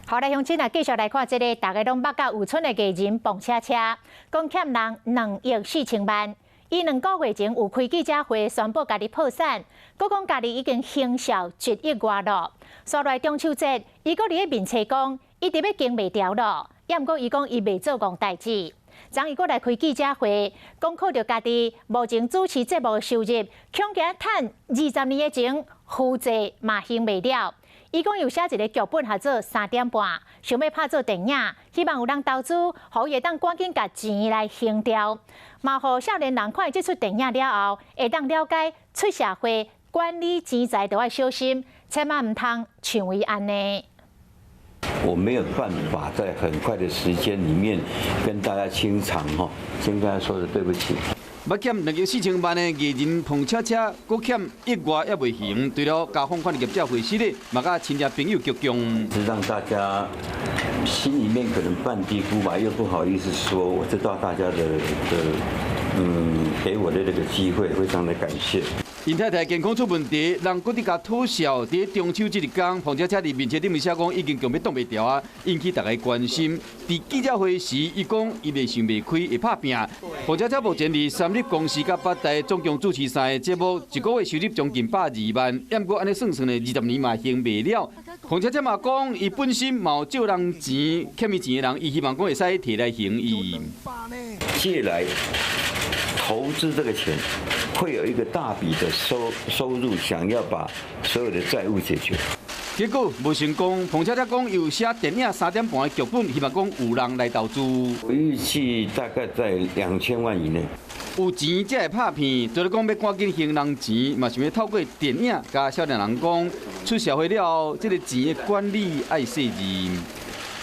好，来乡亲啊，继续来看这个大家拢捌甲有村的艺人蹦车车，讲欠人2亿4千万。伊2个月前有开记者会，宣布家己破产，佮讲家己已经行销1亿外了。刷来中秋节，伊佮伫咧面册讲，伊直要经袂掉了。也毋过伊讲伊袂做戆代志。昨伊佮来开记者会，讲靠着家己目前主持节目的收入，恐惊趁20年的前负债嘛还袂了。伊讲有写一个剧本，合做3点半，想要拍做电影，希望有人投资，互伊会当赶紧甲钱来还掉。嘛，互少年人看这出电影了后，会当了解出社会管理钱财都要小心，千万唔通像伊安尼。我没有办法在很快的时间里面跟大家清偿哈，先跟他说声对不起。要欠2亿4千万的艺人碰车车，搁欠1亿外也未还。对了，加放款的业者会师咧，嘛甲亲戚朋友鞠躬。是让大家心里面可能半低估吧，又不好意思说。我知道大家的给我的这个机会，非常的感谢。因太太健康出问题，人搁伫甲吐笑。伫中秋这日天，碰车车伫面册顶面写讲已经强要挡袂掉啊，引起大家关心。伫记者会时，伊讲伊袂想袂开，会拍拼。碰车车目前伫三立公司甲8台总共主持3个节目，一个月收入将近120万，也毋过安尼算算的20年嘛还袂了。碰车车嘛讲，伊本身嘛有借人钱，欠伊钱的人，伊希望讲会使摕来还伊。借来投资这个钱，会有一个大笔的收入，想要把所有的债务解决。结果无成功，碰车车讲有写电影3点半的剧本，希望讲有人来投资。我预计大概在2000万以内。有钱才会拍片，就是讲要赶紧还人钱，嘛想要透过电影甲少年人讲，出社会了后，这个钱的管理爱细致。